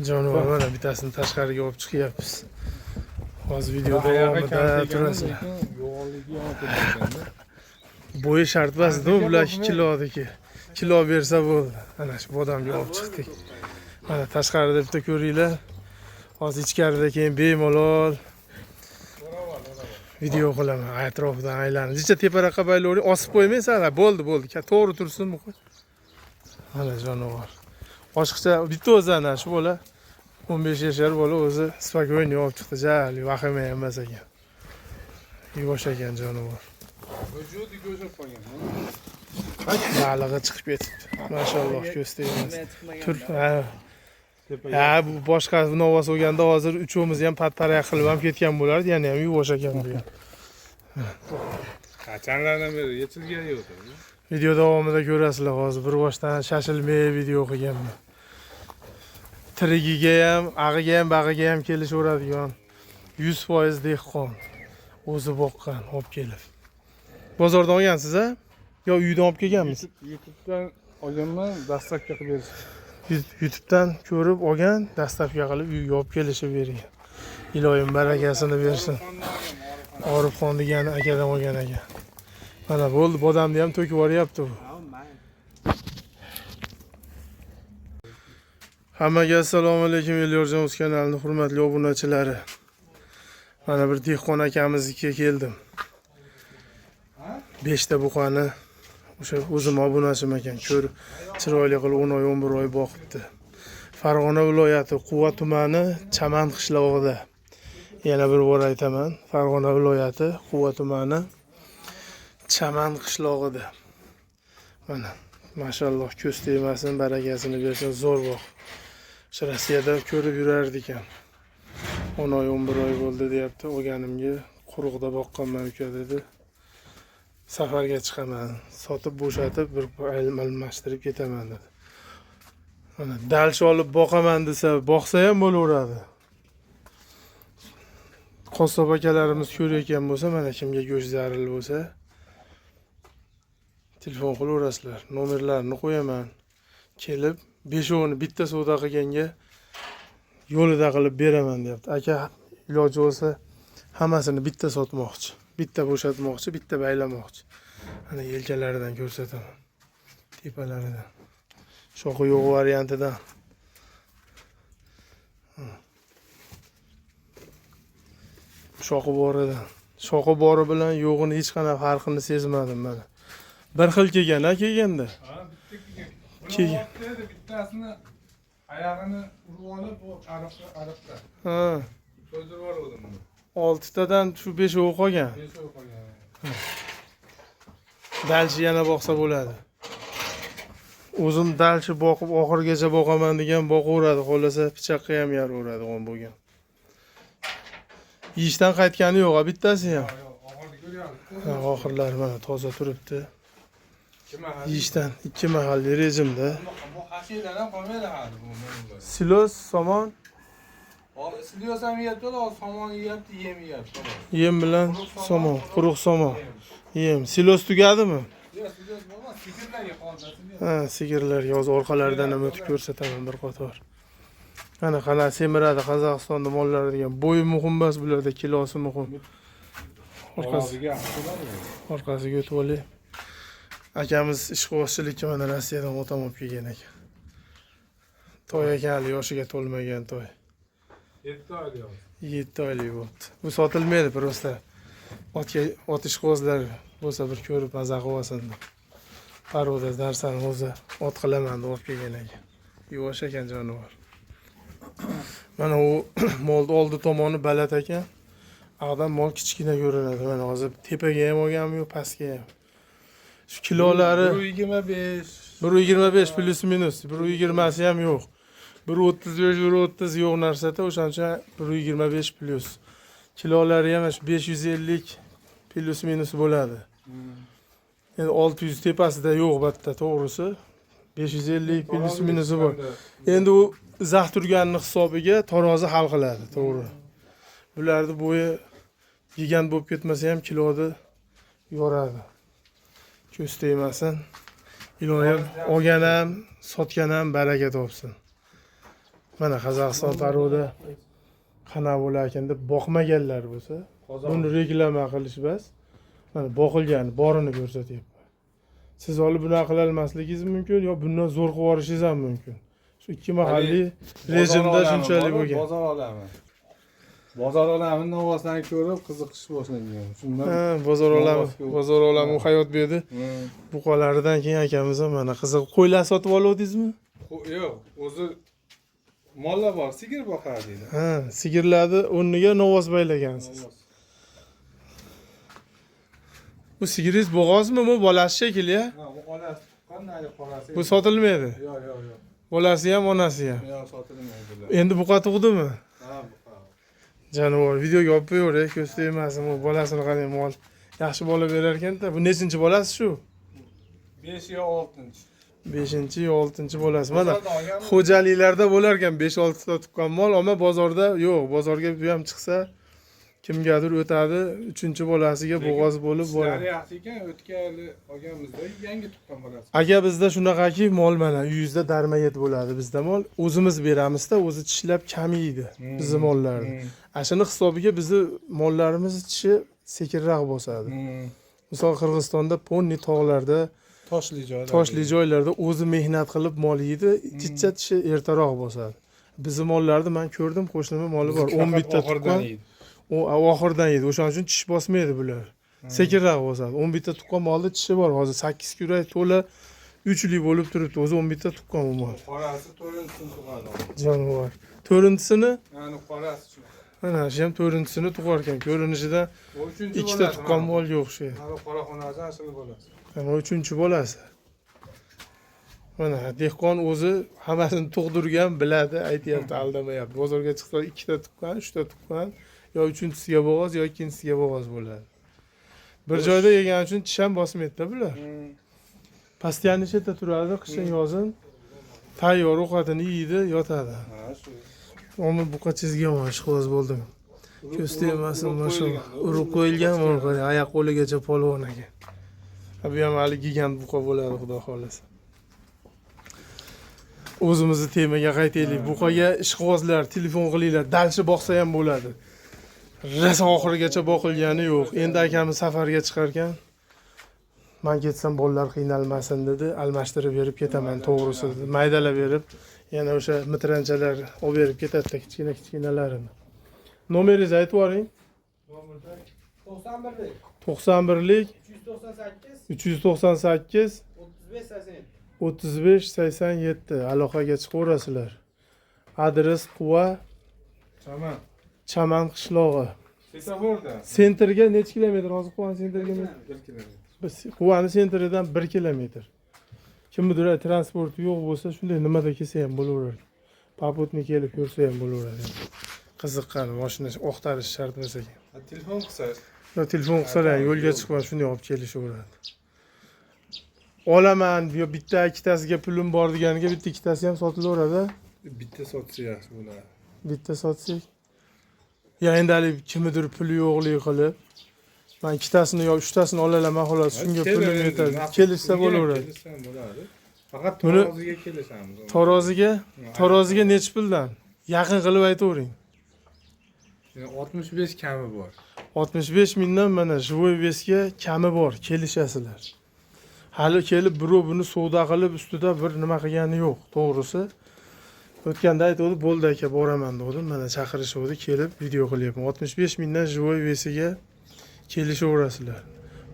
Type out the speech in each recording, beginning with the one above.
Jonivor mana bittasini tashqariga olib chiqyapmiz. Hozir video davomida turasizlar. Bo'yi shart emasdi, bular 2 kilodiki. Kilo bersa bo'ldi. Mana shu bodamga olib chiqdik. Mana tashqarida bitta ko'ringlar. Hozir ichkarida keyin bemalol video qilaman. Atrofidan aylanib. Jicha teparoqqa baylavering, osib qo'ymaysan, bo'ldi. To'g'ri tursin bu. Mana jonivor. Boshqacha bitta o'zi ana shu bola 15 yashar bola o'zi spokойно olib chiqdi. Jali, vahima emas ekan. Yuvosh ekan jonivor. Vujudi go'zib qolgan. Balig'i chiqib ketibdi. Mashalloh, ko'z tegmas. Tur, ha, bu boshqa novvos bo'lganda hozir uchimiz ham pat-paraq qilib ham ketgan bo'lardi, yana ham yuvosh ekan bu ham. Qachonlardan beri yechilgan yo'q. Video davomida ko'rasizlar, hozir bir boshdan shashilmay video qilganman. Tirigiga ham, ag'iga ham, bag'iga ham kelishaveradigan 100% dehqon. O'zi boqqan, olib kelib. Bozordan olgansiz a? Yo uydan olib kelganmisiz? YouTube'dan olganman, dastlabki qilib berishdi. YouTube'dan ko'rib olgan, dastlabki qilib uyga olib kelishib bergan. Iloyim barakasini bersin. Orifxon degan akadan olgan ekan. Mana bo'ldi, bodamni ham to'kib yuboryapti bu. Hammaga assalomu alaykum, Elyorjon kanalining hurmatli obunachilari. Mana bir dehqon akamizga keldim. 5 ta buqani o'sha o'zim obunachim ekan, ko'rib chiroyli qilib 10 oy 11 oy boqibdi. Farg'ona viloyati Quva tumani Chaman qishlog'ida. Yana bir bor aytaman, Farg'ona viloyati Quva tumani Chaman qishlog'ida. Mana mashalloh, ko'z tegmasin, barakasini bersin, zo'r boq. O'sha Rossiyada ko'rib yurar ekan. 10 oy 11 oy bo'ldi deyapti. O'ganimga quruqda boqqanman uka dedi. Safarga chiqaman, sotib bo'shatib bir almashtirib ketaman dedi. Mana dalsh olib boqaman desa, boqsa ham bo'laveradi. Qassob akalarimiz ko'rayotgan bo'lsa, mana kimga go'sht zaril bo'lsa, telefon qilaverasizlar. Nomerlarini qo'yaman. Kelib 5'ovini bitta savdo qilganga yo'lida qilib beraman deyapti. Aka iloji bo'lsa hammasini bitta sotmoqchi, bitta bo'shatmoqchi, bitta baylamoqchi. Mana yelkalaridan ko'rsataman. Tepalaridan. Shoxi yo'q variantidan. Shoxi boridan. Shoxi bori bilan yo'g'ini hech qanaqa farqini sezmadim mana. Bir xil kelgan-a kelganda. Ha, bitta kelgan. Bittasini oyog'ini urib olib, bu ariqda. Ha. So'zdir bor o'dim. 6 tadan shu 5'ovi qolgan. 5'ovi qolgan. Dalchi yana boqsa bo'ladi. O'zim dalchi boqib oxirgacha boqaman degan boqaveradi, xolasa pichoqqa ham yaraveradi on bo'lgan. Yishdan qaytgani yo'q, bittasi ham. Oxirgi ko'ryapsiz. Ha, oxirlari mana toza turibdi. Yishdan 2 mahalli rejimda. Bu hashiydan ham qolmaydi hali bu menga. Silos, somon, Silos ham yeyapti, somon yeyapti, yem yeyapti. yem bilan somon, quruq somon. Yem. Silos tugadimi? Yo'q, silos bo'lmaz, sigirlarga qoldi. Ha, sigirlar yoz orqalaridan ham o'tib ko'rsataman bir qator. Mana qana semiradi Qozog'istonda mollar degan. Bo'yi muhim emas, bularda kilosi muhim. Orqasiga o'tib olay. Akamiz ishqibozchilikka mana Rossiyadan otam olib kelgan ekan. Toy ekan, hali yoshiga to'lmagan toy. 7 oylik. 7 oylik bo'ldi. Bu sotilmaydi prosta. Ot ishqibozlar bo'lsa bir ko'rib maza qilib olsin. Paroda darsani o'zi ot qilaman deb olib kelgan ekan. Yuvosh ekan jonivor. Mana u molni oldi tomoni baland ekan. Aqdan mol kichkina ko'rinadi. Mana hozir tepaga ham olganmi yo'q, pastga ham. Shu kilolari 125. 125 plus minus, 120 ham yo'q. 135, 130 yo'q narsada o'shancha 125 plus. Kilolari ham 550 plus minus bo'ladi. Endi 600 tepasida yo'q batta, to'g'risi. 550 plus minusi bor. Endi u zax turganning hisobiga tarozi hal qiladi, to'g'ri. Bularni bo'yi yegan bo'lib ketmasa ham kiloni yoradi. Ko'z tegmasin. Iloyim olgan ham, sotgan ham baraka topsin. Mana Qozog'iston paroda qanaqa bo'lar ekan deb boqmaganlar bo'lsa, buni reklama qilish bas. Mana boqilgani borini ko'rsatyapman. Siz olib bunaqa qila olmasligingiz mumkin yo bundan zo'r qilib yuborishingiz ham mumkin. Shu ikki mahalliy rejimda shunchalik bo'lgan. Bozor olami. Bozor olami novosini ko'rib qiziqish boshlangan. Shundan Bozor olami hayot berdi. Buqalaridan keyin akamiz ham mana qiziq qo'ylar sotib oluvdingizmi? Yo'q, o'zi mollar bor, sigir boqar deydi. Sigirlarni o'rniga novos baylagansiz. Bu sigiringiz bo'g'ozmi, bu bolasi shekilli, ya? Ha, bu bolasi qanday qorasi? Bu sotilmaydi. Yo'q. Bolasi ham, onasi ham. Yo'q, sotilmaydi. Endi buqa tug'dimi? Ha, buqa. Jonivor, videoga olib qo'yaver, ko'z tegmasin. Bu bolasini qarang, mol yaxshi bola berar ekan-da. Bu nechinchi bolasi shu? 5 yo 6-chi. 5-chi yo 6-chi bolasi. Mana xo'jaliklarda bo'lar ekan 5-6 ta tuqqan mol, ammo bozorda yo'q. Bozorga bu ham chiqsa kimgadir o'tadi, 3-bolasiga bo'g'oz bo'lib boradi. Yaxshi ekan, o'tgan yili olganmizda yangi tuqqan bolasi. Aka bizda shunaqaki mol mana uyingizda darmayet bo'ladi bizda mol. O'zimiz beramizda, o'zi tishlab kamaydi bizning mollarni. Ashuni hisobiga bizni mollarimiz tishi sekinroq bosadi. Misol Qirg'izistonda Ponni tog'larda, toshli joylarda o'zi mehnat qilib mol yeydi, tichcha tishi ertaroq bosadi. Bizning mollarni men ko'rdim, qo'shnimning moli bor, 11 ta tuqqan. O oxirdan yedi. O'shaning uchun tish bosmaydi bular. Sekinroq bosadi. 11 ta tuqqan molda tishi bor. Hozir 8 kurak to'la 3lik bo'lib turibdi. O'zi 11 ta tuqqan bu mol. Qorasi 4-sini tug'adi. Jonivor. 4-sini? Mana qorasi shu. Mana shu ham 4-sini tug'ar ekan. Ko'rinishidan 2 ta tuqqan molga o'xshaydi. Mana qoraxonasi asli bolasi. Mana 3-chi bolasi. Mana dehqon o'zi hammasini tug'dirgan, biladi, aytayapti, aldamayapti. Bozorga chiqsa 2 ta tuqqan, 3 ta tuqqan. Yo 3-chisiga bo'g'oz, yo 2-chisiga bo'g'oz bo'ladi. Bir joyda yegani uchun tish ham bosmaydi-da bular. Pastiyani chetda turadi, qishin yozin tayyor ovqatini yeydi, yotadi. Ha, shu. Omil buqa chizgan mana ishqiboz bo'ldim. Ko'z tegmasin, mashallah. Urib qo'yilgan, mana qarang, oyoq qo'ligacha polvon ekan. Bu ham hali gigant buqa bo'ladi, xudo xolasa. O'zimizni temaga qaytaylik. Buqaga ishqibozlar telefon qilinglar, dalshi boqsa ham bo'ladi. Rasa oxirigacha boqilgani yo'q. Endi akamiz safarga chiqar ekan. Men ketsam bolalar qiynalmasin dedi, almashtirib berib ketaman, to'g'risi dedi. Maydalab berib, yana o'sha mitranchalar olib berib ketadi, kichkinalarini. Nomeringizni aytib yuboring. Nomerda 91lik 91lik 398 398 3587 aloqaga chiqaverasizlar. Adres Quva Chaman qishlog'i. Setaforda. Sentrga necha kilometr? Hozir Quvani sentrga 1 kilometr. biz Quvani sentridan 1 kilometr. Kimdir transporti yo'q bo'lsa, shunday nimada kelsa ham bo'laveradi. Poputni kelib ko'rsa ham bo'laveradi. Qiziqqan mashina oqtarish shart bo'lsa ekan. Telefon qilsangiz. Yo telefon qilsalar yo'lga chiqmay shunday olib kelishaveradi. Olaman, yo bitta ikkitasiga pulim bor deganiga bitta ikkitasi ham sotilaveradi. Bitta sotsa yaxshi bo'ladi. Bitta sotsak. Ya endi hali kimdir puli yo'qlik qilib, men ikkitasini yo uchtasini olalaman xolos, shunga pulim yetadi. Kelishsa bo'laveradi. Kelishsa bo'ladi. Faqat taroziga kelishamiz. Taroziga necha puldan? Yaqin qilib aytavering. 65 kami bor. 65 mingdan mana Живой Весga kami bor, kelishasizlar. Hali kelib birov buni savdo qilib ustida bir nima qilgani yo'q, to'g'risi. O'tganda aytdi, bo'ldi aka, boraman dedim. Mana chaqirishdi, kelib video qilyapman. 65 mingdan Живой Весga kelishaverasizlar.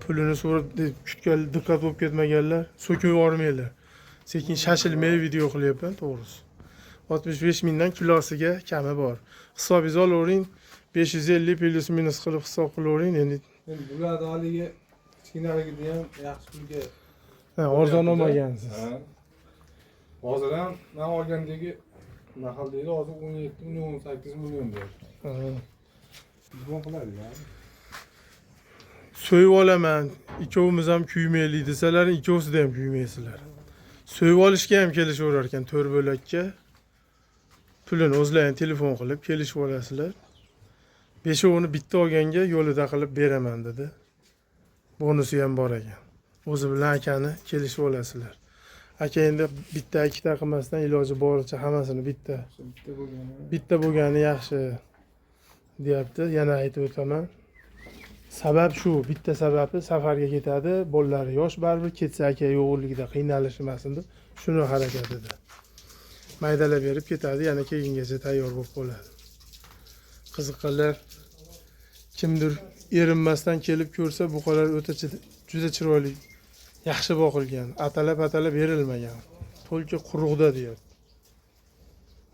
Pulini so'rab kutgan, diqqat bo'lib ketmaganlar, so'kib yubormanglar. Sekin shashilmay video qilyapman, to'g'risi. 65 mingdan kilosiga kami bor. Hisobingizni olavering, 550 plus minus qilib hisob qilavering. Endi bularni haliga kichkinaligida ham yaxshi pulga arzon olmagansiz. Hozir ham men olgandagi mahallada hozir 17-18 million berdi. Nima qiladi ya? So'yib olaman, ikkovimiz ham kuymaylik desalar, ikkovsida ham kuymaysizlar. So'yib olishga ham kelishaverar ekan 4 bo'lakka. Pulini o'zlaring telefon qilib kelishib olasizlar. 5ovini bitta olganga yo'lida qilib beraman dedi. Bonusi ham bor ekan. O'zi bilan akani kelishib olasizlar. aka endi bitta ikkita qilmasdan iloji boricha hammasini bitta bo'lgani. bitta bo'lgani yaxshi deyapti. Yana aytib o'taman. Sabab shu, bitta sababi safarga ketadi, bolalari yosh baribir ketsa aka yo'g'ligida qiynalishmasin deb shuni harakatida. Maydalab berib ketadi, yana kelgungacha tayyor bo'lib qoladi. Qiziqqanlar kimdir erinmasdan kelib ko'rsa, buqalar o'ta juda chiroyli, yaxshi boqilgan, atalab berilmagan. To'lka quruqda deyapti.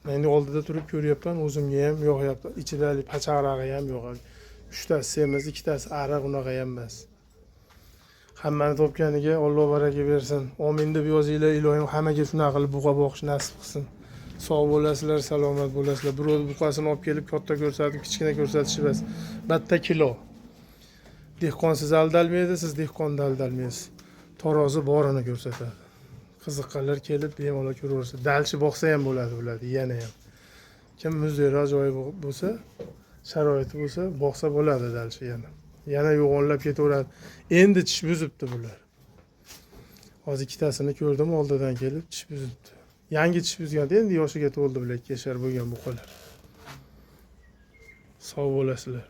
Men oldida turib ko'ryapman, o'zimga ham yo'qyapti. Ichidagi pachaqrag'i ham yo'q. 3 tasi semiz, 2 tasi ariq unaqa ham emas. Hammani topganiga Alloh baraka bersin. Amin deb yozinglar, ilohim hammaga shunaqa qilib buqa boqish nasib qilsin. Sog' bo'lasizlar, salomat bo'lasizlar. Birov buqasini olib kelib katta ko'rsatib, kichkina ko'rsatish emas. Batta kilo. Dehqonsiz aldalmaydi, siz dehqonda aldalmaysiz. Tarozi borini ko'rsatadi. Qiziqqanlar kelib bemalol ko'raversa, dalchi boqsa ham bo'ladi, yana ham. Kim muzdari ajoyib bo'lsa, sharoiti bo'lsa, boqsa bo'ladi dalchi yana. Yana yo'g'onlab ketaveradi. Endi tish buzibdi bular. Hozir ikkitasini ko'rdim oldidan kelib tish buzibdi. Yangi tish buzganda endi yoshiga to'ldi bular, keshar bo'lgan buqalar. Sog' bo'lasizlar.